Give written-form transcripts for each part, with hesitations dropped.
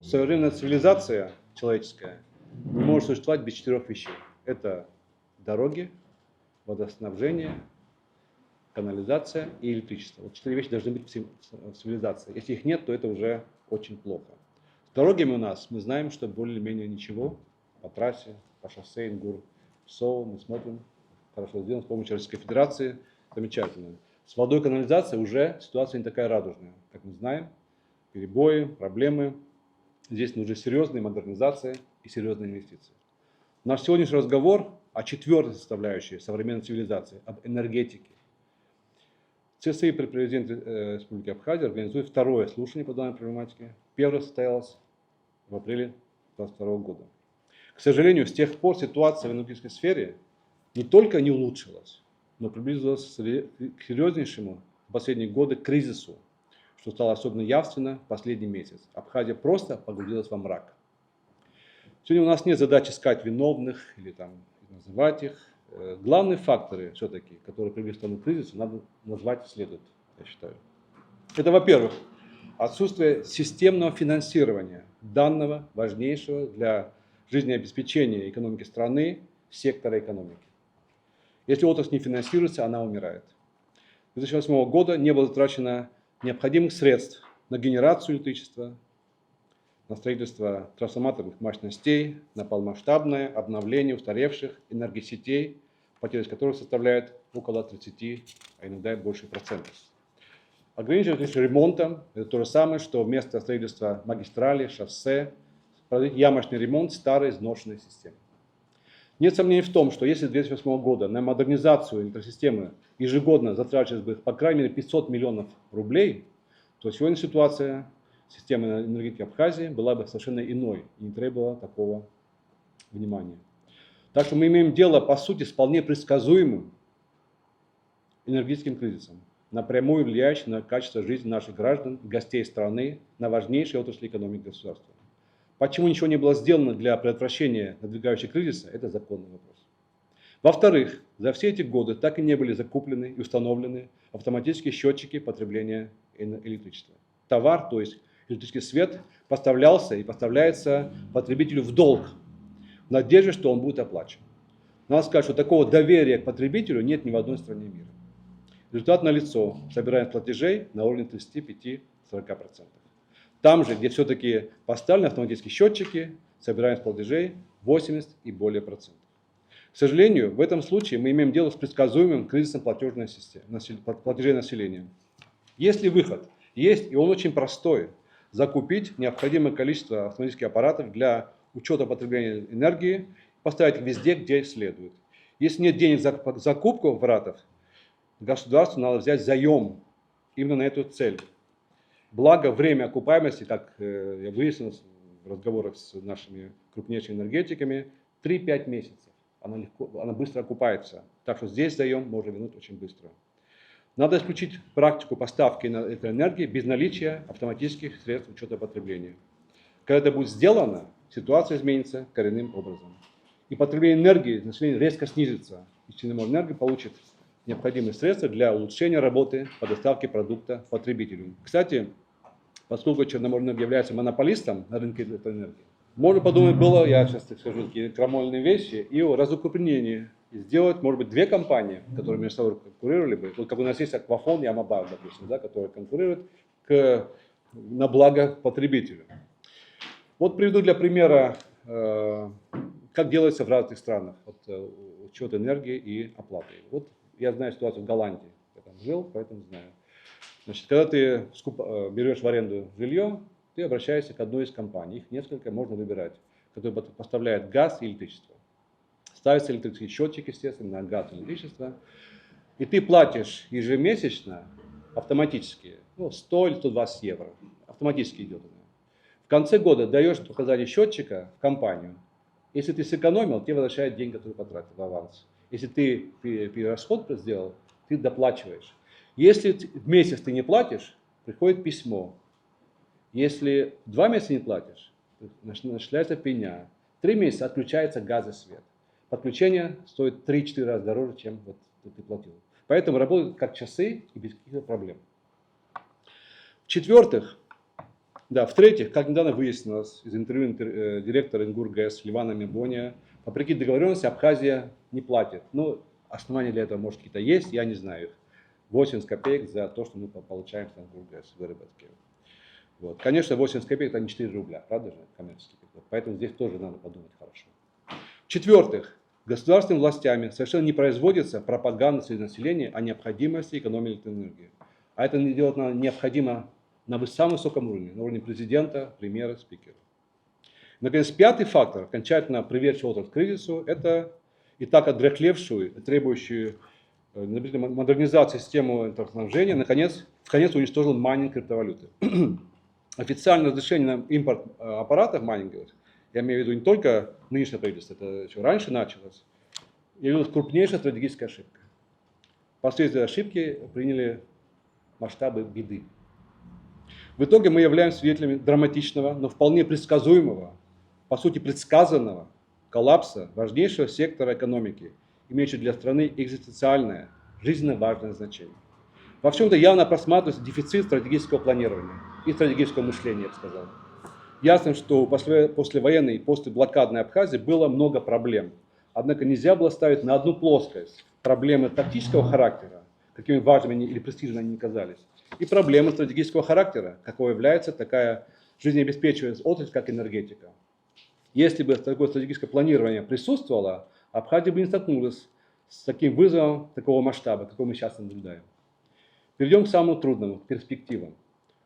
Современная цивилизация человеческая не может существовать без 4 вещей. Это дороги, водоснабжение, канализация и электричество. Вот 4 вещи должны быть в цивилизации. Если их нет, то это уже очень плохо. С дорогами у нас мы знаем, что более-менее ничего. По трассе, по шоссе, Ингур, ПСО мы смотрим. Хорошо сделано с помощью Российской Федерации. Замечательно. С водой и канализацией уже ситуация не такая радужная. Как мы знаем, перебои, проблемы. Здесь нужны серьезные модернизации и серьезные инвестиции. Наш сегодняшний разговор о 4-й составляющей современной цивилизации, об энергетике. ЦСИ при президенте Республики Абхазия организует 2-е слушание по данной проблематике. Первое состоялось в апреле 2022 года. К сожалению, с тех пор ситуация в энергетической сфере не только не улучшилась, но приблизилась к серьезнейшему в последние годы кризису, что стало особенно явственно в последний месяц. Абхазия просто погрузилась во мрак. Сегодня у нас нет задачи искать виновных или называть их. Главные факторы, все-таки, которые привели страну к кризису, надо назвать следует, я считаю. Это, во-первых, отсутствие системного финансирования данного важнейшего для жизнеобеспечения экономики страны сектора экономики. Если отрасль не финансируется, она умирает. С 2008 года не было затрачено необходимых средств на генерацию электричества, на строительство трансформаторных мощностей, на полномасштабное обновление устаревших энергосетей, потери которых составляют около 30, а иногда и больше процентов. Ограничиваться ремонтом – это то же самое, что вместо строительства магистрали, шоссе, проводить ямочный ремонт старой изношенной системы. Нет сомнений в том, что если с 2008 года на модернизацию электросистемы ежегодно затрачивалось бы по крайней мере 500 миллионов рублей, то сегодня ситуация системы энергетики Абхазии была бы совершенно иной и не требовала такого внимания. Так что мы имеем дело, по сути, с вполне предсказуемым энергетическим кризисом, напрямую влияющим на качество жизни наших граждан и гостей страны, на важнейшие отрасли экономики государства. Почему ничего не было сделано для предотвращения надвигающего кризиса, это законный вопрос. Во-вторых, за все эти годы так и не были закуплены и установлены автоматические счетчики потребления электричества. Товар, то есть электрический свет, поставлялся и поставляется потребителю в долг, в надежде, что он будет оплачен. Надо сказать, что такого доверия к потребителю нет ни в одной стране мира. Результат налицо. Собираем платежей на уровне 35-40%. Там же, где все-таки поставлены автоматические счетчики, собираем платежей 80 и более процентов. К сожалению, в этом случае мы имеем дело с предсказуемым кризисом платежей населения. Если выход есть, и он очень простой, закупить необходимое количество автоматических аппаратов для учета потребления энергии, поставить их везде, где следует. Если нет денег за закупку аппаратов, государству надо взять заем именно на эту цель. Благо, время окупаемости, как я выяснил в разговорах с нашими крупнейшими энергетиками, 3-5 месяцев. Она быстро окупается. Так что здесь заем можно вернуть очень быстро. Надо исключить практику поставки этой энергии без наличия автоматических средств учета потребления. Когда это будет сделано, ситуация изменится коренным образом. И потребление энергии населения резко снизится. И Черноморэнерго получит необходимые средства для улучшения работы по доставке продукта потребителю. Кстати, поскольку Черноморэнерго является монополистом на рынке электроэнергии, можно подумать было, я сейчас скажу такие крамольные вещи, и о разукрупнении. И сделать, может быть, 2 компании, которые между собой конкурировали бы. Вот как у нас есть Аквафон и Амобайл, допустим, да, которые конкурируют на благо потребителю. Вот приведу для примера, как делается в разных странах учет энергии и оплаты. Вот я знаю ситуацию в Голландии. Я там жил, поэтому знаю. Значит, когда ты берешь в аренду жилье, ты обращаешься к одной из компаний. Их несколько, можно выбирать, которые поставляют газ и электричество. Ставится электрический счетчик, естественно, на газ и электричество. И ты платишь ежемесячно автоматически 100 или 120 евро. Автоматически идет. В конце года даешь показания счетчика в компанию. Если ты сэкономил, тебе возвращают деньги, которые потратил в аванс. Если ты перерасход сделал, ты доплачиваешь. Если в месяц ты не платишь, приходит письмо. Если 2 месяца не платишь, начисляется пеня. 3 месяца отключается газ и свет. Подключение стоит 3-4 раза дороже, чем ты платил. Поэтому работают как часы и без каких-то проблем. В-четвертых, Да, в-третьих, как недавно выяснилось из интервью директора ИНГУР-ГЭС Ливана Мебония, вопреки договоренности Абхазия не платит. Ну, основания для этого, может, какие-то есть, я не знаю их. 80 копеек за то, что мы получаем с ИНГУР-ГЭС выработки. Вот. Конечно, 80 копеек это не 4 рубля, правда же, коммерческий перевод. Поэтому здесь тоже надо подумать хорошо. В-четвертых, государственными властями совершенно не производится пропаганда среди населения о необходимости экономии электроэнергии. А это делать необходимо на самом высоком уровне, на уровне президента, премьера, спикера. Наконец, пятый фактор, окончательно приведший отрасль к кризису, это и так одряхлевшую, требующую модернизации системы электроснабжения, в конец уничтожил майнинг криптовалюты. Официальное разрешение на импорт аппаратов майнинговых, я имею в виду не только нынешнее правительство, это еще раньше началось, явилась крупнейшей стратегической ошибкой. Последствия ошибки приняли масштабы беды. В итоге мы являемся свидетелями драматичного, но вполне предсказуемого, по сути предсказанного коллапса важнейшего сектора экономики, имеющего для страны экзистенциальное, жизненно важное значение. Во всем-то явно просматривается дефицит стратегического планирования и стратегического мышления, я бы сказал. Ясно, что послевоенной и послеблокадной Абхазии было много проблем. Однако нельзя было ставить на одну плоскость проблемы тактического характера, какими важными или престижными они ни казались, и проблемы стратегического характера, какой является такая жизнеобеспечивающая отрасль, как энергетика. Если бы такое стратегическое планирование присутствовало, Абхазия бы не столкнулась с таким вызовом такого масштаба, какой мы сейчас наблюдаем. Перейдем к самому трудному, к перспективам.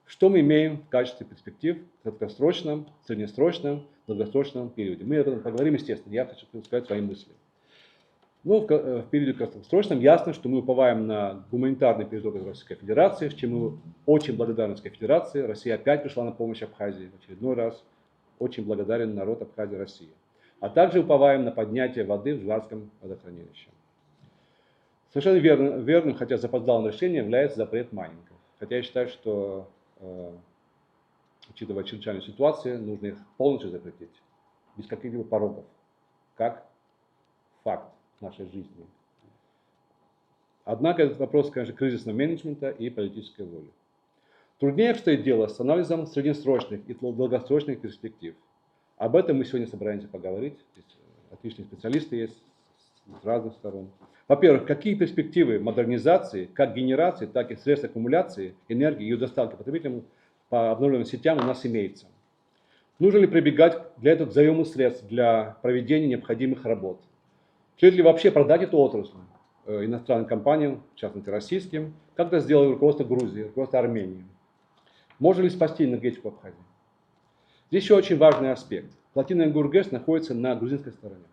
Что мы имеем в качестве перспектив в краткосрочном, среднесрочном, долгосрочном периоде? Мы об этом поговорим, естественно, я хочу сказать свои мысли. Ну, в периоде краткосрочном ясно, что мы уповаем на гуманитарный переток из Российской Федерации, в чем мы очень благодарны Российской Федерации. Россия опять пришла на помощь Абхазии в очередной раз. Очень благодарен народ Абхазии и России. А также уповаем на поднятие воды в Жварском водохранилище. Совершенно верным, хотя запоздалым решением, является запрет майнингов. Хотя я считаю, что, учитывая чрезвычайную ситуацию, нужно их полностью запретить, без каких-либо порогов, как факт нашей жизни. Однако этот вопрос, конечно, кризисного менеджмента и политической воли. Труднее обстоит дело с анализом среднесрочных и долгосрочных перспектив. Об этом мы сегодня собираемся поговорить. Здесь отличные специалисты есть с разных сторон. Во-первых, какие перспективы модернизации, как генерации, так и средств аккумуляции энергии и ее доставки потребителям по обновленным сетям у нас имеется? Нужно ли прибегать для этого к заему средств для проведения необходимых работ? Следует ли вообще продать эту отрасль иностранным компаниям, в частности российским, как это сделало руководство Грузии, руководство Армении? Можно ли спасти энергетику Абхазии? Здесь еще очень важный аспект. Плотина ИНГУР-ГЭС находится на грузинской стороне.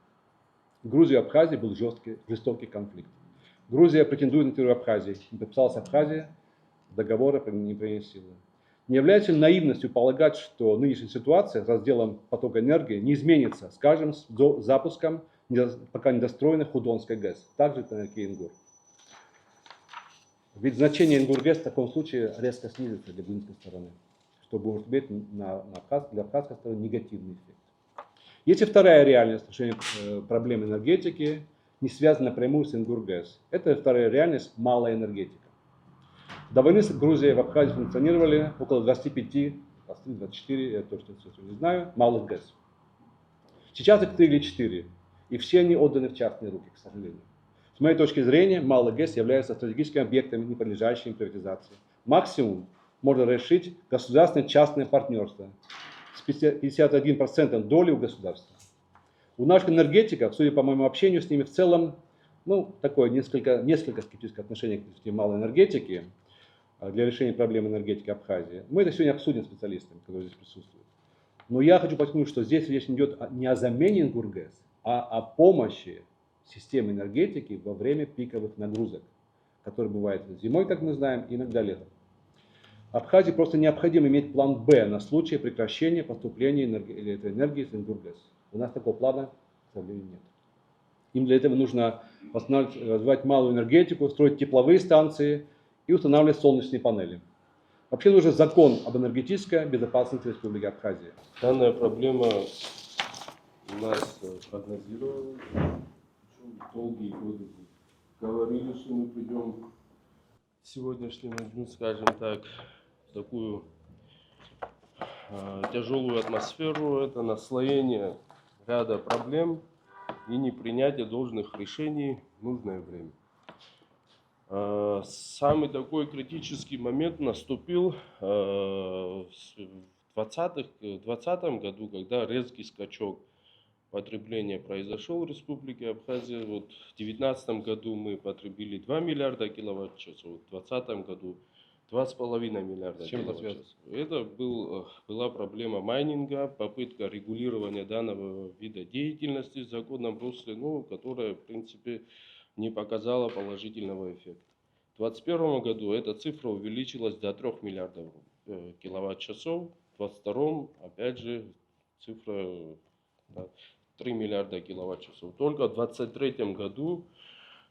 В Грузии и Абхазии был жестокий конфликт. Грузия претендует на территорию Абхазии. Не подписалась Абхазия, договора не принес силы. Не является ли наивностью полагать, что нынешняя ситуация с разделом потока энергии не изменится, скажем, с запуском пока недостроенной Худонской ГЭС, также как и ИНГУР? Ведь значение ИНГУР-ГЭС в таком случае резко снизится для грузинской стороны, что может иметь для абхазской стороны негативный эффект. Есть и вторая реальность решения проблем энергетики, не связанная напрямую с ИНГУР-ГЭС. Это вторая реальность – малая энергетика. До войны Грузия в Абхазии функционировали около 25, 24, я точно не знаю, малых ГЭС. Сейчас их 3 или 4, и все они отданы в частные руки, к сожалению. С моей точки зрения, малый ГЭС является стратегическими объектами, не подлежащими приватизации. Максимум можно решить государственно-частное партнерство с 51% доли у государства. У наших энергетиков, судя по моему общению с ними, в целом, такое несколько скептическое отношение к малой энергетике для решения проблем энергетики Абхазии. Мы это сегодня обсудим с специалистами, которые здесь присутствуют. Но я хочу подчеркнуть, что здесь речь идет не о замене ИНГУР-ГЭС, а о помощи системе энергетики во время пиковых нагрузок, которые бывают зимой, как мы знаем, и иногда летом. Абхазии просто необходимо иметь план Б на случай прекращения поступления электроэнергии с ИНГУР-ГЭС. У нас такого плана, к сожалению, нет. Им для этого нужно развивать малую энергетику, строить тепловые станции и устанавливать солнечные панели. Вообще нужен закон об энергетической безопасности Республики Абхазия. Данная проблема у нас прогнозировалась долгие годы. Говорили, что мы придем в сегодняшнем дню, скажем так, в такую тяжелую атмосферу, это наслоение ряда проблем и непринятие должных решений в нужное время. Самый такой критический момент наступил в 2020 году, когда резкий скачок потребления произошел в Республике Абхазия. Вот в 2019 году мы потребили 2 миллиарда киловатт-часов, в 2020 году 2,5 миллиарда С чем это киловатт-часов. Это была проблема майнинга, попытка регулирования данного вида деятельности в законном русле, которая, в принципе, не показала положительного эффекта. В 2021 году эта цифра увеличилась до 3 миллиардов киловатт-часов. В 2022, опять же, цифра 3 миллиарда киловатт-часов. Только в 2023 году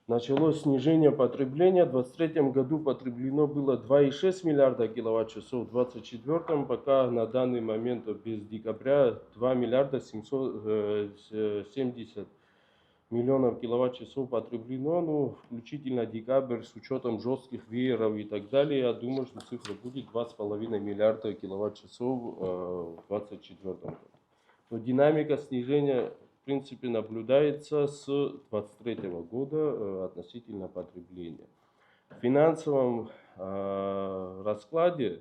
началось снижение потребления. В 2023 году потреблено было 2,6 миллиарда киловатт-часов. В 2024 пока на данный момент без декабря 2 миллиарда 770 миллионов киловатт-часов потреблено, включительно декабрь с учетом жестких вееров и так далее. Я думаю, что цифра будет 2,5 миллиарда киловатт-часов в 2024 году. Но динамика снижения, в принципе, наблюдается с 2023 года относительно потребления. В финансовом раскладе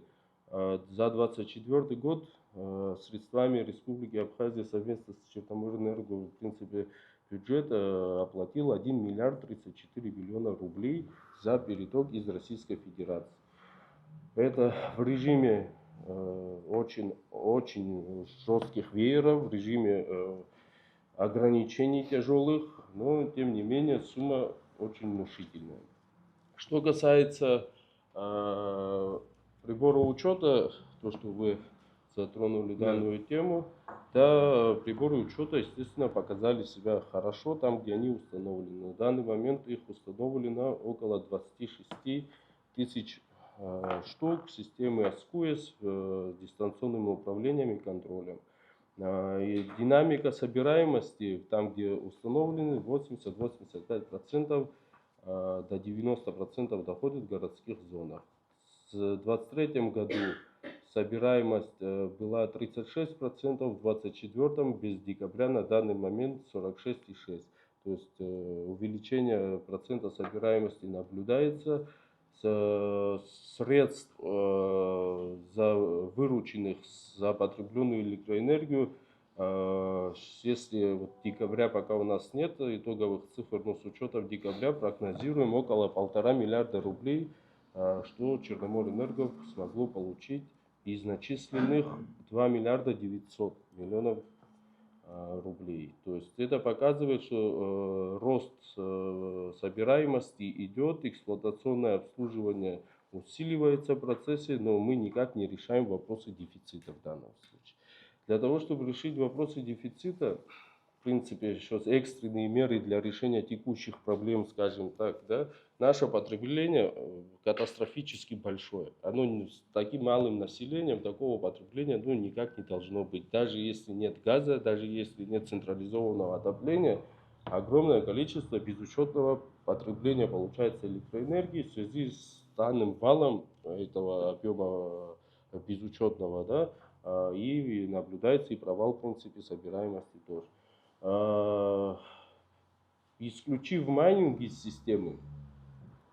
за 2024 год средствами Республики Абхазия совместно с Черноморэнерго, в принципе, бюджет оплатил 1 миллиард 34 миллиона рублей за переток из Российской Федерации. Это в режиме очень жестких вееров, в режиме ограничений тяжелых, но тем не менее сумма очень внушительная. Что касается прибора учета, то, что вы затронули данную тему, да, приборы учета, естественно, показали себя хорошо там, где они установлены. На данный момент их установлено около 26 тысяч штук системы SQS с дистанционным управлением и контролем. И динамика собираемости, там где установлены, 80-85% до 90% доходит в городских зонах. В 2023 году собираемость была 36%, в 2024 без декабря на данный момент 46,6%. То есть увеличение процента собираемости наблюдается. Средств, вырученных за потребленную электроэнергию, если вот декабря пока у нас нет итоговых цифр, но с учетом декабря прогнозируем около 1,5 миллиарда рублей, что Черноморэнерго смогло получить из начисленных 2 миллиарда 900 миллионов рублей. То есть это показывает, что рост собираемости идет, эксплуатационное обслуживание усиливается в процессе, но мы никак не решаем вопросы дефицита в данном случае. Для того, чтобы решить вопросы дефицита, в принципе, сейчас экстренные меры для решения текущих проблем, скажем так, да, наше потребление катастрофически большое. Оно с таким малым населением, такого потребления никак не должно быть. Даже если нет газа, даже если нет централизованного отопления, огромное количество безучетного потребления получается электроэнергии в связи с данным валом этого объема безучетного, да, и наблюдается и провал, в принципе, собираемости тоже. Исключив майнинг из системы,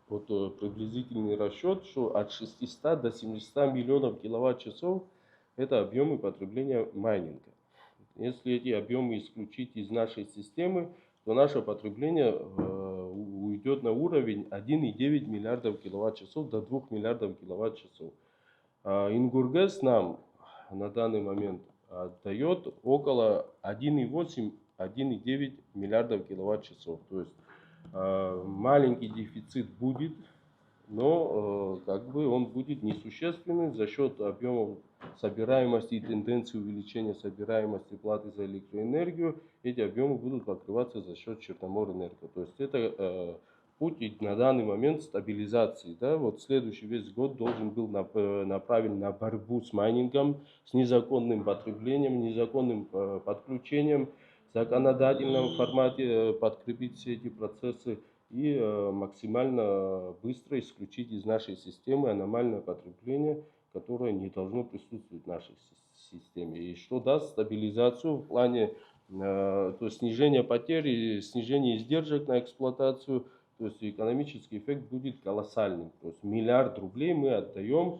вот приблизительный расчет, что от 600 до 700 миллионов киловатт-часов это объемы потребления майнинга. Если эти объемы исключить из нашей системы, то наше потребление уйдет на уровень 1,9 миллиардов киловатт-часов до 2 миллиардов киловатт-часов. Ингургэс нам на данный момент дает около 1,8-1,9 миллиардов киловатт-часов. То есть маленький дефицит будет, но он будет несущественный за счет объемов собираемости и тенденции увеличения собираемости платы за электроэнергию. Эти объемы будут покрываться за счет Черноморэнерго. То есть это путь на данный момент стабилизации. Да? Вот следующий весь год должен был направлен на борьбу с майнингом, с незаконным потреблением, незаконным подключением, в законодательном формате подкрепить все эти процессы и максимально быстро исключить из нашей системы аномальное потребление, которое не должно присутствовать в нашей системе, и что даст стабилизацию в плане то есть снижения потерь и снижения издержек на эксплуатацию. То есть экономический эффект будет колоссальным. То есть миллиард рублей мы отдаем,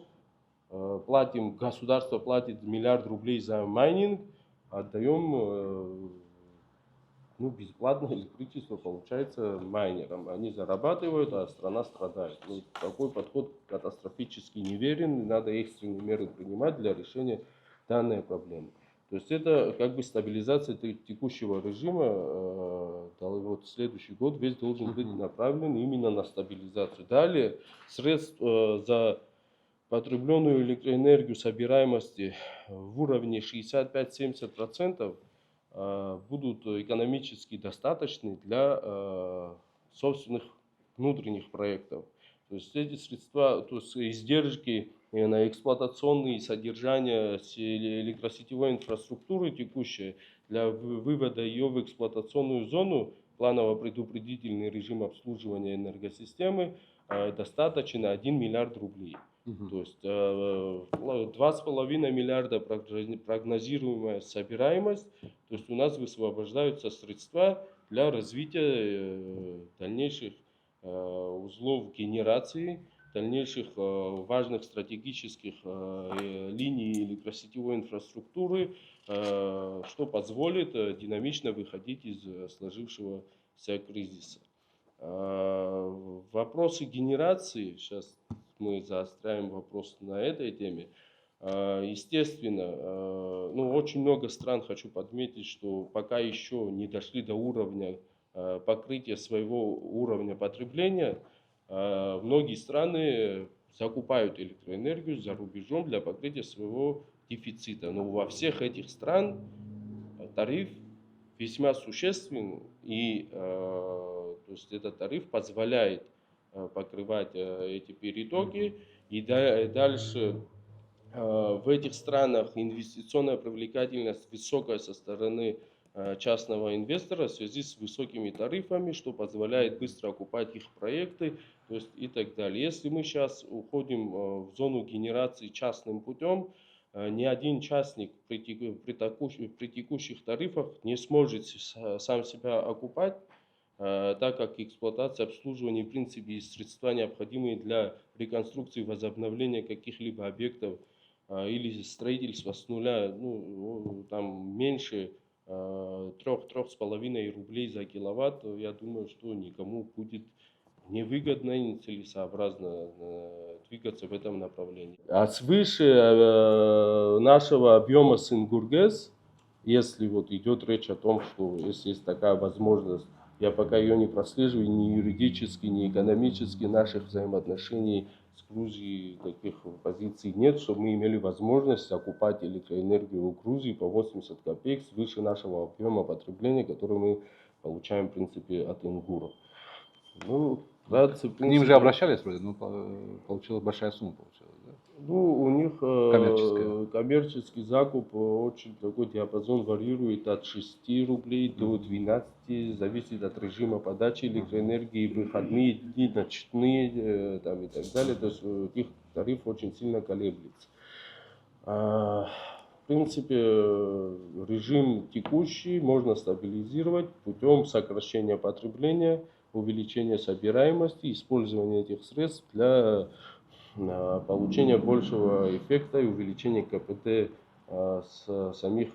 платим, государство платит миллиард рублей за майнинг, отдаем ну, бесплатное электричество получается майнерам. Они зарабатывают, а страна страдает. Ну, такой подход катастрофически неверен. Надо экстренные меры принимать для решения данной проблемы. То есть это как бы стабилизация текущего режима. Вот следующий год весь должен быть направлен именно на стабилизацию. Далее средств за потребленную электроэнергию собираемости в уровне 65-70% будут экономически достаточны для собственных внутренних проектов. То есть эти средства, то есть издержки на эксплуатационные и содержание электросетевой инфраструктуры текущей для вывода ее в эксплуатационную зону, планово-предупредительный режим обслуживания энергосистемы достаточно 1 миллиард рублей. То есть 2,5 миллиарда прогнозируемая собираемость. То есть у нас высвобождаются средства для развития дальнейших узлов генерации, дальнейших важных стратегических линий электросетевой инфраструктуры, что позволит динамично выходить из сложившегося кризиса. Вопросы генерации, сейчас мы заостряем вопрос на этой теме. Естественно, ну, очень много стран, хочу подметить, что пока еще не дошли до уровня покрытия своего уровня потребления. Многие страны закупают электроэнергию за рубежом для покрытия своего дефицита. Но во всех этих странах тариф весьма существенный, и то есть этот тариф позволяет покрывать эти перетоки. И дальше в этих странах инвестиционная привлекательность высокая со стороны частного инвестора в связи с высокими тарифами, что позволяет быстро окупать их проекты, то есть и так далее. Если мы сейчас уходим в зону генерации частным путем, ни один частник при текущих тарифах не сможет сам себя окупать, так как эксплуатация, обслуживание, в принципе, и средства, необходимые для реконструкции и возобновления каких-либо объектов или строительства с нуля, ну, там меньше 3-3,5 рублей за киловатт, я думаю, что никому будет невыгодно и нецелесообразно двигаться в этом направлении. А свыше нашего объема Сингургэс, если вот идет речь о том, что если есть такая возможность, я пока ее не прослеживаю ни юридически, ни экономически, наших взаимоотношений с Грузией таких позиций нет, чтобы мы имели возможность окупать электроэнергию у Грузии по 80 копеек свыше нашего объема потребления, который мы получаем, в принципе, от Ингура. Ну, вкратце, в принципе, к ним же обращались вроде, но получилась большая сумма. Получилась, да? Ну, у них коммерческий закуп, очень такой диапазон варьирует от 6 рублей до 12, зависит от режима подачи электроэнергии, выходные дни, ночные там, и так далее. То есть их тариф очень сильно колеблется. В принципе, режим текущий можно стабилизировать путем сокращения потребления, увеличения собираемости, использования этих средств для получения большего эффекта и увеличения КПД самих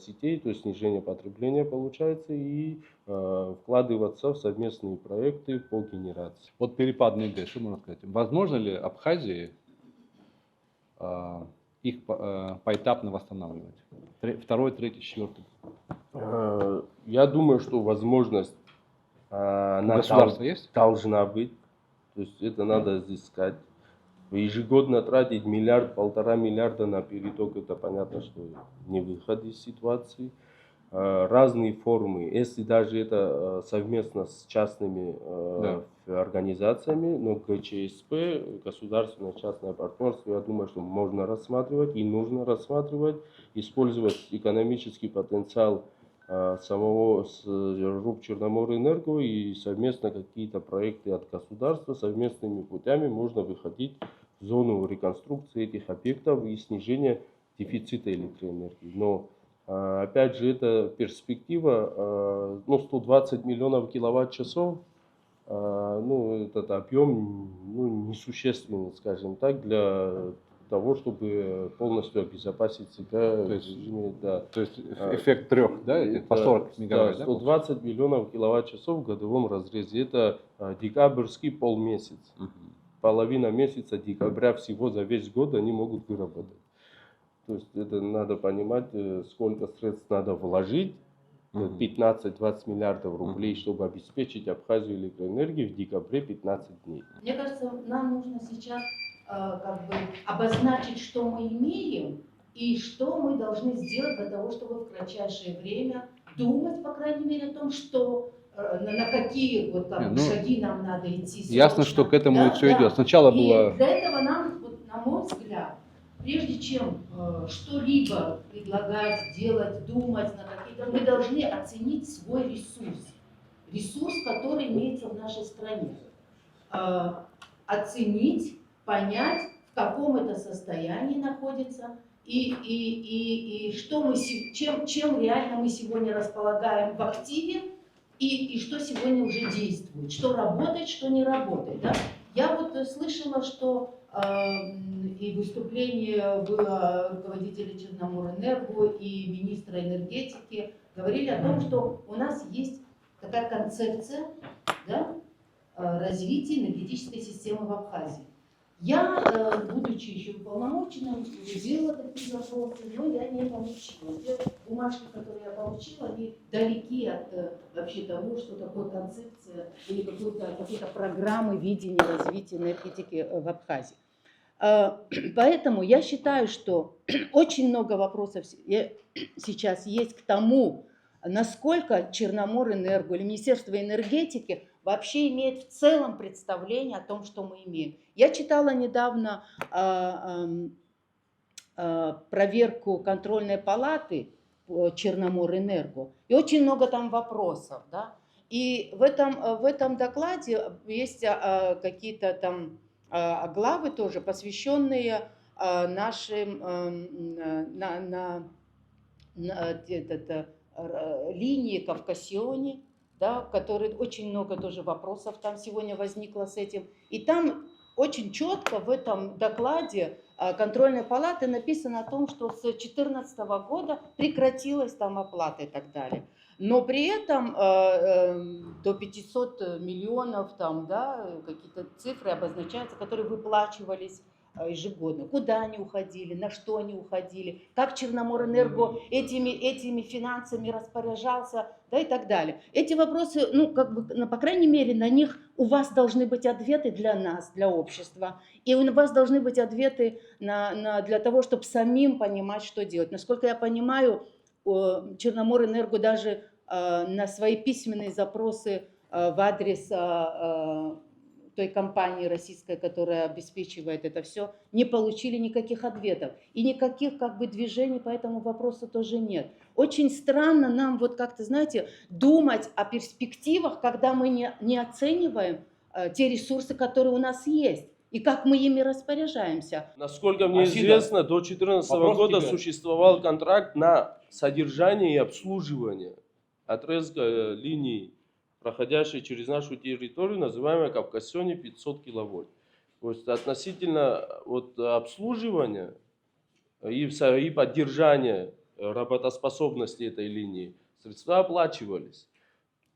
сетей, то есть снижение потребления получается, и вкладываться в совместные проекты по генерации. Вот перепадный ГЭС, что можно сказать? Возможно ли Абхазии их поэтапно восстанавливать? Второй, третий, четвертый? Я думаю, что возможность она есть? должна быть. То есть это надо изыскать. Ежегодно тратить 1-1,5 миллиарда на переток, это понятно, что не выход из ситуации. Разные формы, если даже это совместно с частными организациями, но ГЧСП, государственное частное партнерство, я думаю, что можно рассматривать и нужно рассматривать, использовать экономический потенциал самого РУП Черноморэнерго и совместно какие-то проекты от государства, совместными путями можно выходить в зону реконструкции этих объектов и снижения дефицита электроэнергии. Но опять же, это перспектива, 120 миллионов киловатт-часов, этот объем несущественный, скажем так, для того, чтобы полностью обезопасить себя в есть, режиме, да. То есть эффект трех, да, этих, по 40 мегаватт, да? 120 миллионов киловатт-часов в годовом разрезе. Это декабрьский полмесяц. Половина месяца декабря всего за весь год они могут выработать. То есть это надо понимать, сколько средств надо вложить, 15-20 миллиардов рублей, чтобы обеспечить Абхазию электроэнергией в декабре 15 дней. Мне кажется, нам нужно сейчас обозначить, что мы имеем и что мы должны сделать для того, чтобы в кратчайшее время думать, по крайней мере, о том, что на какие шаги нам надо идти. Ясно, что к этому все идет. Сначала и было... для этого нам, на мой взгляд, прежде чем что-либо предлагать, делать, думать на какие-то, мы должны оценить свой ресурс. Ресурс, который имеется в нашей стране. Оценить, понять, в каком это состоянии находится и что мы, чем реально мы сегодня располагаем в активе и что сегодня уже действует, что работает, что не работает. Да? Я вот слышала, что и выступление было руководителя Черноморэнерго и министра энергетики, говорили о том, что у нас есть такая концепция, да, развития энергетической системы в Абхазии. Я, будучи еще уполномоченным, делала такие запросы, но я не получила. Те бумажки, которые я получила, они далеки от вообще того, что такое концепция или какой-то программы видения развития энергетики в Абхазии. Поэтому я считаю, что очень много вопросов сейчас есть к тому, насколько Черноморэнерго или Министерство энергетики вообще имеет в целом представление о том, что мы имеем. Я читала недавно проверку контрольной палаты по Черноморэнерго, и очень много там вопросов, да? И в этом докладе есть какие-то там главы тоже, посвященные нашим линии Кавкасиони, да, которые очень много тоже вопросов там сегодня возникло с этим. И там очень четко в этом докладе контрольной палаты написано о том, что с 2014 года прекратилась там оплата и так далее. Но при этом до 500 миллионов там, да, какие-то цифры обозначаются, которые выплачивались ежегодно. Куда они уходили, на что они уходили, как Черноморэнерго этими финансами распоряжался, да, и так далее. Эти вопросы, по крайней мере, на них у вас должны быть ответы для нас, для общества. И у вас должны быть ответы для того, чтобы самим понимать, что делать. Насколько я понимаю, Черноморэнерго даже на свои письменные запросы в адрес той компании российской, которая обеспечивает это все, не получили никаких ответов. И никаких движений по этому вопросу тоже нет. Очень странно нам как-то, знаете, думать о перспективах, когда мы не оцениваем те ресурсы, которые у нас есть. И как мы ими распоряжаемся. Насколько мне известно, до 2014 года существовал контракт на содержание и обслуживание отрезка линий, проходящей через нашу территорию, называемая Кавкасиони 500 киловольт. То есть относительно обслуживания и поддержания работоспособности этой линии средства оплачивались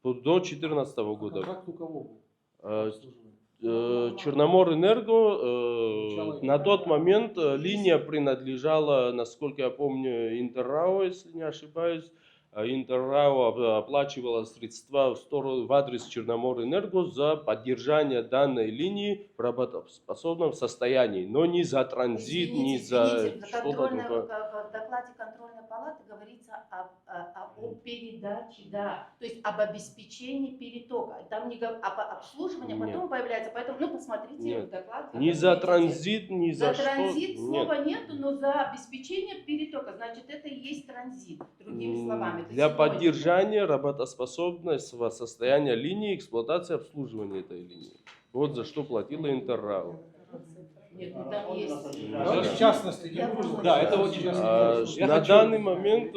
до 2014 года. Контракт у кого был? Черноморэнерго, на тот момент линия принадлежала, насколько я помню, Интеррао, если не ошибаюсь. Интеррао оплачивала средства в адрес Черноморэнерго за поддержание данной линии в работоспособном состоянии, но не за транзит, не за что-то другое. В докладе контрольной палаты говорится о передаче, да, то есть об обеспечении перетока. Там не об обслуживании, потом появляется, поэтому, посмотрите в доклад. Ни за транзит, ни за что. За транзит слова нету, но за обеспечение перетока, значит, это и есть транзит, другими словами. Для поддержания работоспособного состояния линии, эксплуатации, обслуживания этой линии. Вот за что платила Интеррао. Нет, ну там есть. Давайте в частности не будем. Да, это очень Я На хочу- данный момент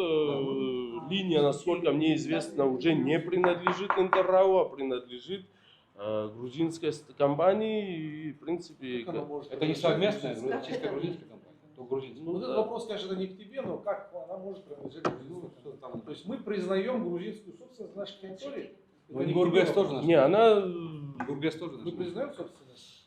линия, насколько мне известно, уже не принадлежит Интеррау, а принадлежит грузинской компании. И, в принципе, Это не совместная, чисто грузинская компания. То грузинская. Вот этот вопрос, конечно, это не к тебе, но как она может принадлежать грузинской компании? То есть мы признаем грузинскую собственность нашей территории. Ну, Гургэс тоже наш. не, она Гургэс тоже Мы наш. признаем собственность?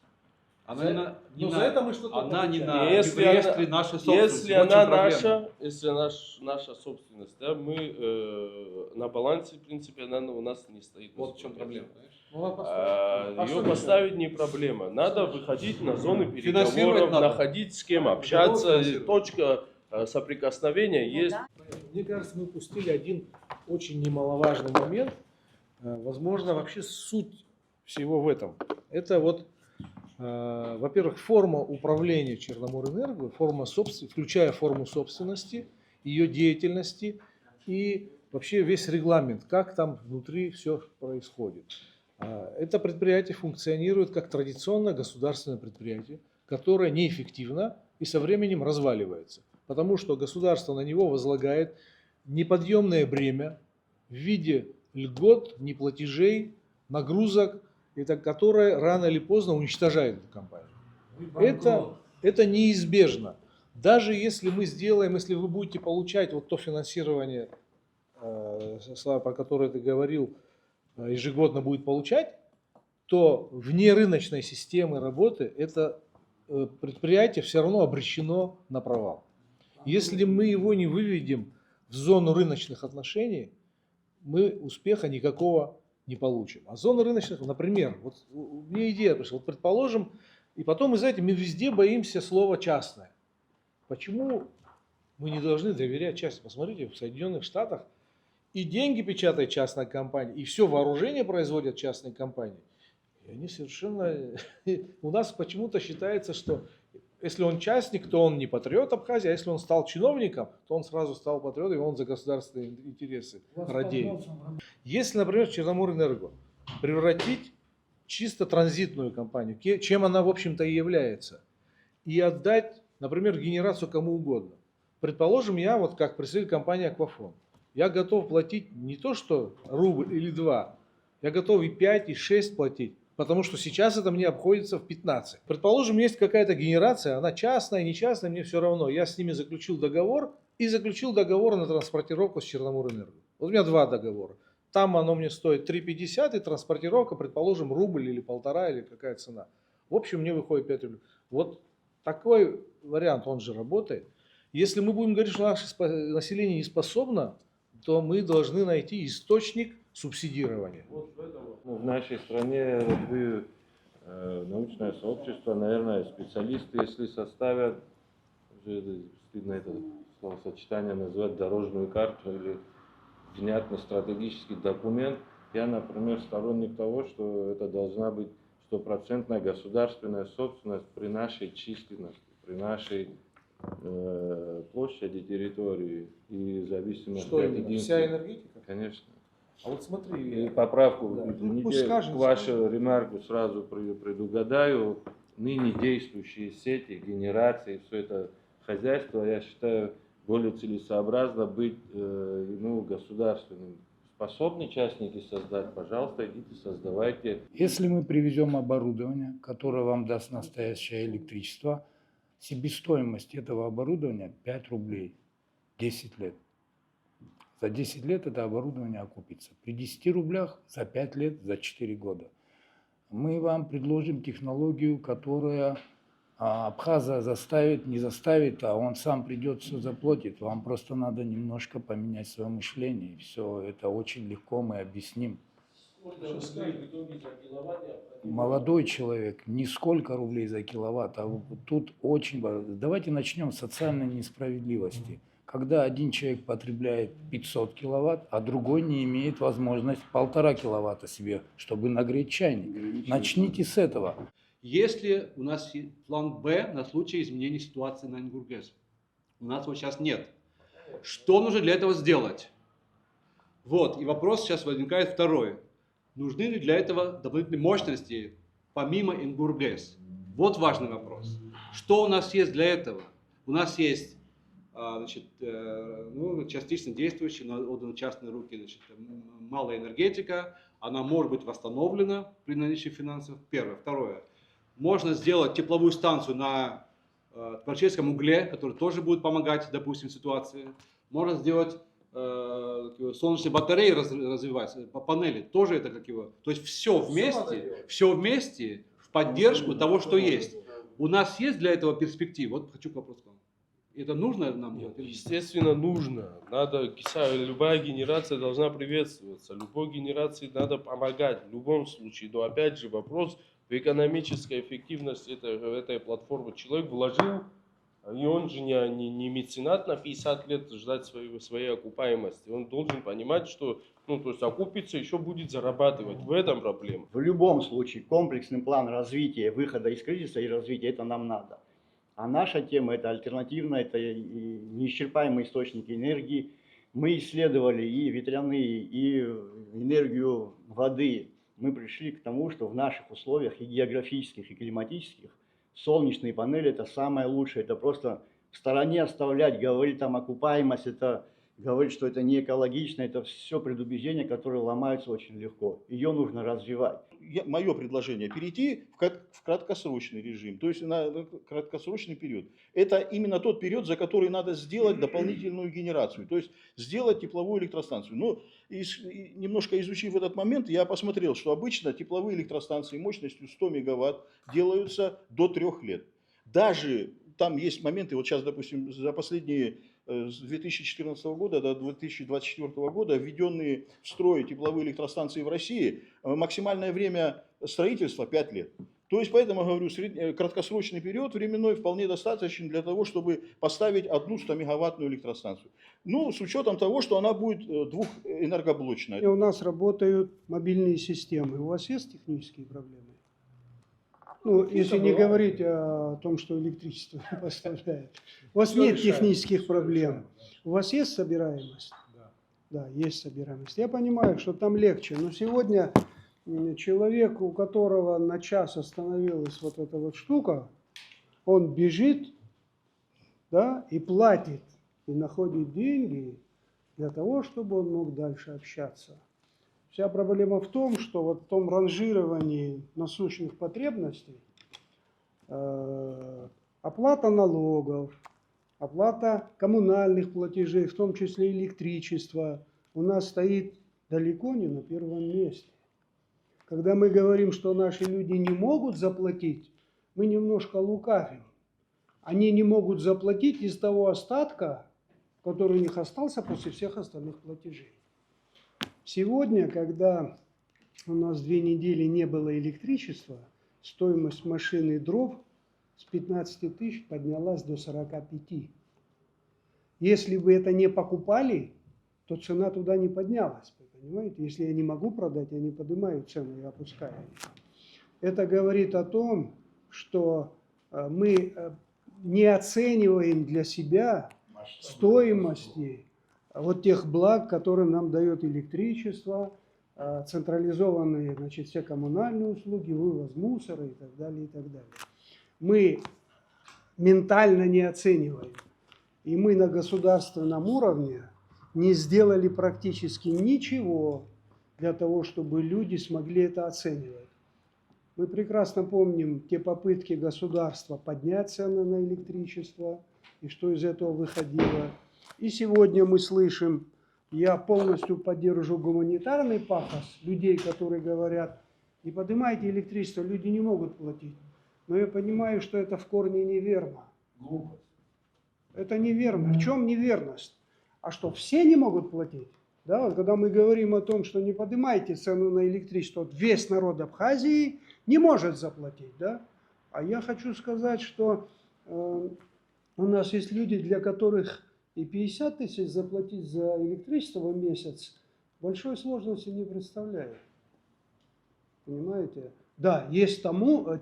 Она не Но на- за это мы что-то она не получаем. на Если реестре она- нашей собственности. если Вот в она чем проблема. наша, если наша собственность, да, мы на балансе, в принципе, она у нас не стоит. Вот в чем проблема. понимаешь? Ну, надо поставить. А что Ее мешает? поставить не проблема. Надо выходить на зоны Финансировать переговоров, надо. находить с кем общаться. финансировать. Точка соприкосновения есть. Мне кажется, мы упустили один очень немаловажный момент. Возможно, вообще суть всего в этом. Это вот, во-первых, форма управления Черноморэнерго, включая форму собственности, ее деятельности и вообще весь регламент, как там внутри все происходит. Это предприятие функционирует как традиционное государственное предприятие, которое неэффективно и со временем разваливается, потому что государство на него возлагает неподъемное бремя в виде льгот, неплатежей, нагрузок, которое рано или поздно уничтожает эту компанию. Это неизбежно. Даже если мы сделаем, если вы будете получать вот то финансирование, Слава, про которое ты говорил, ежегодно будет получать, то вне рыночной системы работы это предприятие все равно обречено на провал. Если мы его не выведем в зону рыночных отношений, мы успеха никакого не получим. А зона рыночных, например, вот мне идея пришла, вот предположим, и потом из-за этого мы везде боимся слова частное. Почему мы не должны доверять частным? Посмотрите, в Соединенных Штатах и деньги печатает частная компания, и все вооружение производят частные компании. И они совершенно... У нас почему-то считается, что если он частник, то он не патриот Абхазии, а если он стал чиновником, то он сразу стал патриотом, и он за государственные интересы радеет. Если, например, Черноморэнерго превратить чисто транзитную компанию, чем она, в общем-то, и является, и отдать, например, генерацию кому угодно. Предположим, я вот как представитель компании «Аквафон», я готов платить не то что рубль или два, я готов и 5, и 6 платить, потому что сейчас это мне обходится в 15. Предположим, есть какая-то генерация, она частная, не частная, мне все равно. Я с ними заключил договор и заключил договор на транспортировку с Черноморэнерго. Вот у меня два договора. Там оно мне стоит 3,50 и транспортировка, предположим, рубль или полтора, или какая цена. В общем, мне выходит 5 рублей. Вот такой вариант, он же работает. Если мы будем говорить, что наше население не способно, то мы должны найти источник субсидирования. В нашей стране научное сообщество, наверное, специалисты, если составят, уже стыдно это словосочетание называть, дорожную карту или внятный стратегический документ, я, например, сторонник того, что это должна быть стопроцентная государственная собственность при нашей численности, при нашей площади территории и зависимости Что от именно? единства. Вся энергетика? Конечно. А вот смотри, И поправку, Да. извините, Пусть скажет, к вашему ремарку сразу предугадаю. Ныне действующие сети, генерации, все это хозяйство, я считаю, более целесообразно быть государственным. Способны частники создать, пожалуйста, идите, создавайте. Если мы привезем оборудование, которое вам даст настоящее электричество, себестоимость этого оборудования 5 рублей 10 лет. За 10 лет это оборудование окупится. При 10 рублях за 5 лет, за 4 года. Мы вам предложим технологию, которая абхаза не заставит, а он сам придет, все заплатит. Вам просто надо немножко поменять свое мышление. И все это очень легко мы объясним. Молодой человек, не сколько рублей за киловатт, а тут очень... Давайте начнем с социальной несправедливости. Когда один человек потребляет 500 киловатт, а другой не имеет возможности 1,5 киловатта себе, чтобы нагреть чайник. Начните с этого. Если у нас есть план Б на случай изменения ситуации на Ингургэс, у нас его сейчас нет. Что нужно для этого сделать? Вот, и вопрос сейчас возникает второй. Нужны ли для этого дополнительные мощности, помимо Ингургэс? Вот важный вопрос. Что у нас есть для этого? У нас есть значит, частично действующая, но отдана в частные руки, значит, малая энергетика, она может быть восстановлена при наличии финансов. Первое. Второе. Можно сделать тепловую станцию на творческом угле, который тоже будет помогать, допустим, ситуации. Можно сделать солнечные батареи развивать, по панели, тоже это как его. То есть все вместе в поддержку того, что есть. У нас есть для этого перспектива? Вот хочу к вопросу. Это нужно нам делать? Естественно, нужно. Любая генерация должна приветствоваться. Любой генерации надо помогать в любом случае. Но опять же вопрос в экономической эффективности этой платформы. Человек вложил, и он же не меценат на 50 лет ждать своей окупаемости. Он должен понимать, что то есть окупится, еще будет зарабатывать. В этом проблема. В любом случае комплексный план развития, выхода из кризиса и развития, это нам надо. А наша тема это альтернативная, это неисчерпаемые источники энергии. Мы исследовали и ветряные, и энергию воды. Мы пришли к тому, что в наших условиях и географических, и климатических солнечные панели это самое лучшее. Это просто в стороне оставлять, говорить там окупаемость, это говорить, что это не экологично, это все предубеждения, которые ломаются очень легко. Ее нужно развивать. Мое предложение перейти в краткосрочный режим, то есть на краткосрочный период. Это именно тот период, за который надо сделать дополнительную генерацию, то есть сделать тепловую электростанцию. Но немножко изучив этот момент, я посмотрел, что обычно тепловые электростанции мощностью 100 мегаватт делаются до 3 лет. Даже там есть моменты, вот сейчас, допустим, за последние с 2014 года до 2024 года введенные в строй тепловые электростанции в России, максимальное время строительства 5 лет. То есть, поэтому, говорю, краткосрочный период временной вполне достаточен для того, чтобы поставить одну 100-мегаваттную электростанцию. Ну, с учетом того, что она будет двухэнергоблочная. У нас работают мобильные системы. У вас есть технические проблемы? Ну, если не говорить о том, что электричество поставляет. У вас нет технических проблем. У вас есть собираемость? Да, есть собираемость. Я понимаю, что там легче. Но сегодня человек, у которого на час остановилась вот эта вот штука, он бежит, да, и платит, и находит деньги для того, чтобы он мог дальше общаться. Вся проблема в том, что вот в том ранжировании насущных потребностей оплата налогов, оплата коммунальных платежей, в том числе электричество, у нас стоит далеко не на первом месте. Когда мы говорим, что наши люди не могут заплатить, мы немножко лукавим. Они не могут заплатить из того остатка, который у них остался после всех остальных платежей. Сегодня, когда у нас 2 недели не было электричества, стоимость машины дров с 15 тысяч поднялась до 45. Если вы это не покупали, то цена туда не поднялась. Понимаете? Если я не могу продать, я не поднимаю цену, я опускаю. Это говорит о том, что мы не оцениваем для себя стоимости вот тех благ, которые нам дает электричество, централизованные, значит, все коммунальные услуги, вывоз мусора и так далее, и так далее. Мы ментально не оцениваем. И мы на государственном уровне не сделали практически ничего для того, чтобы люди смогли это оценивать. Мы прекрасно помним те попытки государства поднять цены на электричество и что из этого выходило. И сегодня мы слышим, я полностью поддерживаю гуманитарный пафос людей, которые говорят, не поднимайте электричество, люди не могут платить. Но я понимаю, что это в корне неверно. Глупость. Это неверно. В чем неверность? А что, все не могут платить? Да, вот когда мы говорим о том, что не поднимайте цену на электричество, вот весь народ Абхазии не может заплатить. Да? А я хочу сказать, что у нас есть люди, для которых и 50 тысяч заплатить за электричество в месяц большой сложности не представляет. Понимаете? Да, есть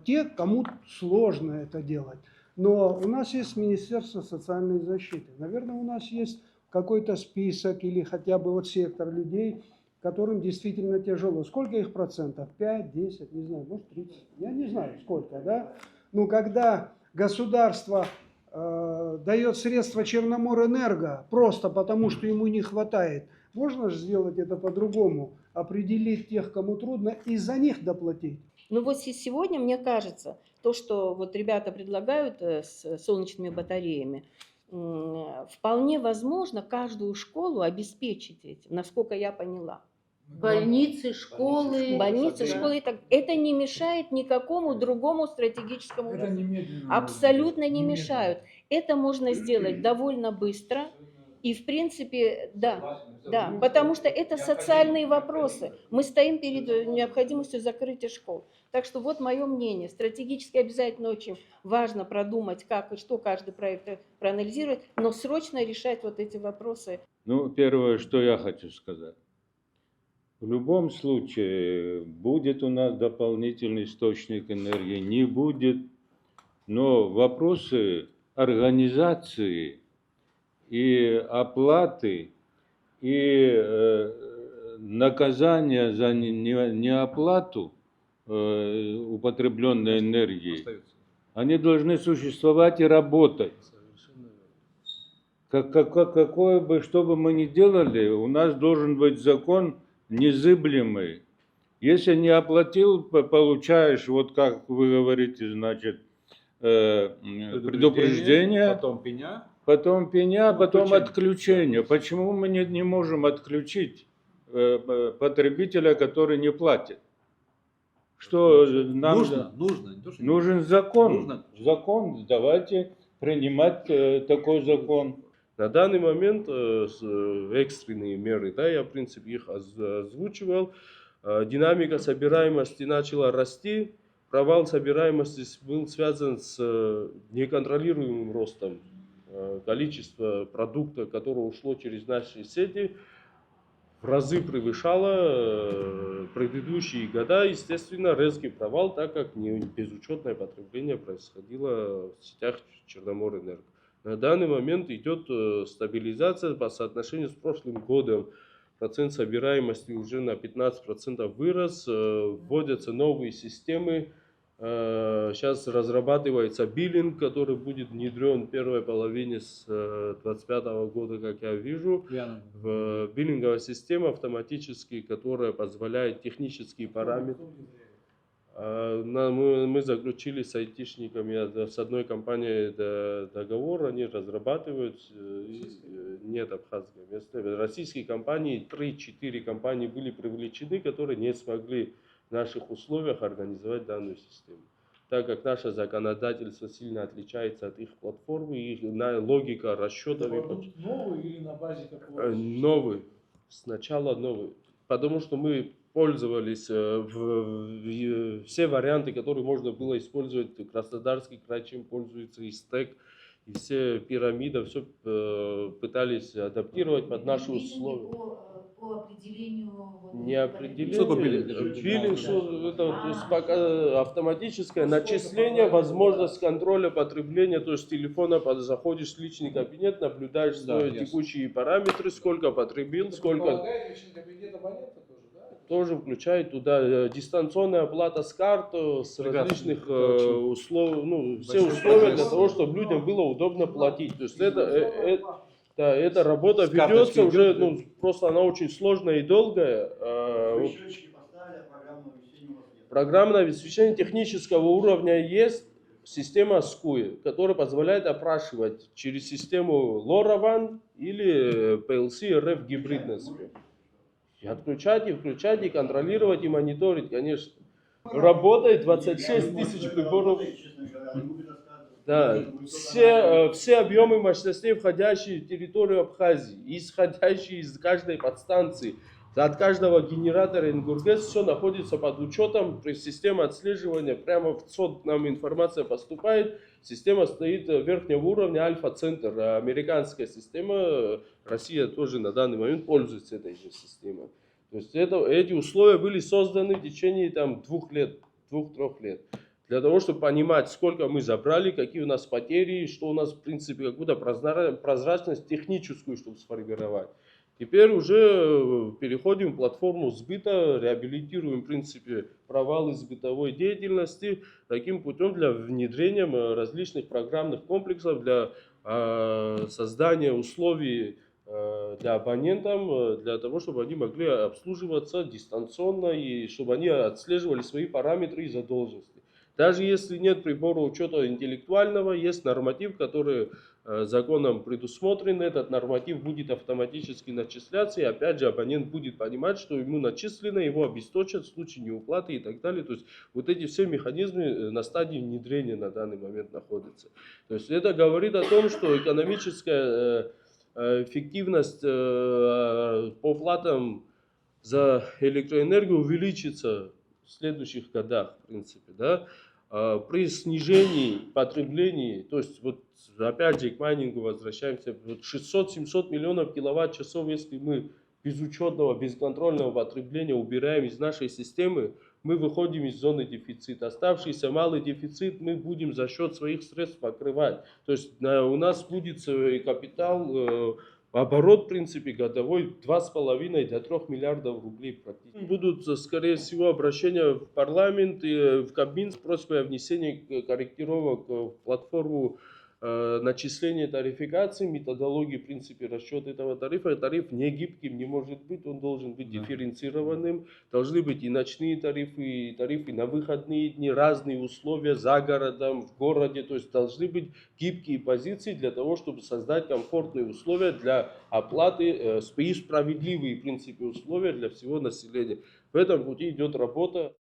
те, кому сложно это делать. Но у нас есть Министерство социальной защиты. Наверное, у нас есть какой-то список или хотя бы вот сектор людей, которым действительно тяжело. Сколько их процентов? 5, 10, не знаю, может 30. Я не знаю сколько, да? Но когда государство дает средства Черноморэнерго просто потому, что ему не хватает. Можно же сделать это по-другому, определить тех, кому трудно, и за них доплатить. Но вот сегодня, мне кажется, то, что вот ребята предлагают с солнечными батареями, вполне возможно каждую школу обеспечить этим, насколько я поняла. Больницы, школы. Больницы, школы, это не мешает никакому другому стратегическому Это развитию. немедленно. Абсолютно не Немедленно. мешают. Это можно сделать довольно быстро. И в принципе, да, потому что это социальные вопросы. Мы стоим перед необходимостью закрытия школ. Так что вот мое мнение. Стратегически обязательно очень важно продумать, как и что каждый проект проанализировать, но срочно решать вот эти вопросы. Ну, первое, что я хочу сказать. В любом случае, будет у нас дополнительный источник энергии, не будет, но вопросы организации и оплаты, и наказания за неоплату употребленной энергии, они должны существовать и работать. Какое бы, что бы мы ни делали, у нас должен быть закон незыблемый. Если не оплатил, получаешь, вот как вы говорите, значит, предупреждение, потом пеня, потом отключение. Почему мы не можем отключить потребителя, который не платит? Что нам нужен закон? Закон, давайте принимать такой закон. На данный момент экстренные меры, да, я в принципе их озвучивал. Динамика собираемости начала расти. Провал собираемости был связан с неконтролируемым ростом количества продукта, которое ушло через наши сети, в разы превышало предыдущие года. Естественно, резкий провал, так как безучетное потребление происходило в сетях Черноморэнерго. На данный момент идет стабилизация по соотношению с прошлым годом. Процент собираемости уже на 15% вырос. Вводятся новые системы. Сейчас разрабатывается биллинг, который будет внедрен в первой половине с 2025 года, как я вижу. Биллинговая система автоматически, которая позволяет технические параметры. Мы заключили с айтишниками с одной компанией договор, они разрабатывают, нет абхазского места. Российские компании, 3-4 компании были привлечены, которые не смогли в наших условиях организовать данную систему. Так как наше законодательство сильно отличается от их платформы, их логика расчетов. Новый или на базе какого-то? Новый. Сначала новый. Потому что мы пользовались все варианты, которые можно было использовать. Краснодарский край чем пользуется, и стек, и все пирамиды, все пытались адаптировать под наши условия. По определению... Не определение. Биллинг, что это, то есть пока автоматическое начисление, возможность контроля потребления, то есть с телефона заходишь в личный кабинет, наблюдаешь свои текущие параметры, сколько потребил, сколько... Тоже включает туда дистанционная оплата с карт, с различных условий, все условия для того, чтобы людям было удобно платить. То есть эта работа ведется уже, просто она очень сложная и долгая. Программное обеспечение технического уровня есть. Система SCUI, которая позволяет опрашивать через систему LoRaWAN или PLC RF гибридность. И отключать, и включать, и контролировать, и мониторить, конечно. Работает 26 тысяч приборов. Да, все объемы мощностей, входящие в территорию Абхазии, исходящие из каждой подстанции, от каждого генератора Ингургес, все находится под учетом, при системе отслеживания, прямо в ЦОД нам информация поступает, система стоит верхнего уровня, Альфа-центр, американская система, Россия тоже на данный момент пользуется этой же системой. То есть эти условия были созданы в течение 2-3 лет. Для того, чтобы понимать, сколько мы забрали, какие у нас потери, что у нас, в принципе, какую-то прозрачность техническую, чтобы сформировать. Теперь уже переходим в платформу сбыта, реабилитируем, в принципе, провалы сбытовой деятельности таким путем для внедрения различных программных комплексов, для создания условий для абонентов, для того, чтобы они могли обслуживаться дистанционно и чтобы они отслеживали свои параметры и задолженности. Даже если нет прибора учета интеллектуального, есть норматив, который законом предусмотрен, этот норматив будет автоматически начисляться, и опять же абонент будет понимать, что ему начислено, его обесточат в случае неуплаты и так далее. То есть вот эти все механизмы на стадии внедрения на данный момент находятся. То есть это говорит о том, что экономическая эффективность по платам за электроэнергию увеличится в следующих годах, в принципе, да. При снижении потребления, то есть вот опять же к майнингу возвращаемся, вот 600-700 миллионов киловатт-часов, если мы безучетного, бесконтрольного потребления убираем из нашей системы, мы выходим из зоны дефицита. Оставшийся малый дефицит мы будем за счет своих средств покрывать. То есть у нас будет капитал, оборот, в принципе, годовой 2,5 до 3 миллиардов рублей практически. Будут, скорее всего, обращения в парламент и в Кабмин с просьбой о внесении корректировок в платформу начисления тарификации, методологии, в принципе, расчета этого тарифа. Тариф не гибким не может быть, он должен быть дифференцированным. Должны быть и ночные тарифы, и тарифы на выходные дни, разные условия за городом, в городе. То есть должны быть гибкие позиции для того, чтобы создать комфортные условия для оплаты и справедливые, в принципе, условия для всего населения. В этом пути идет работа.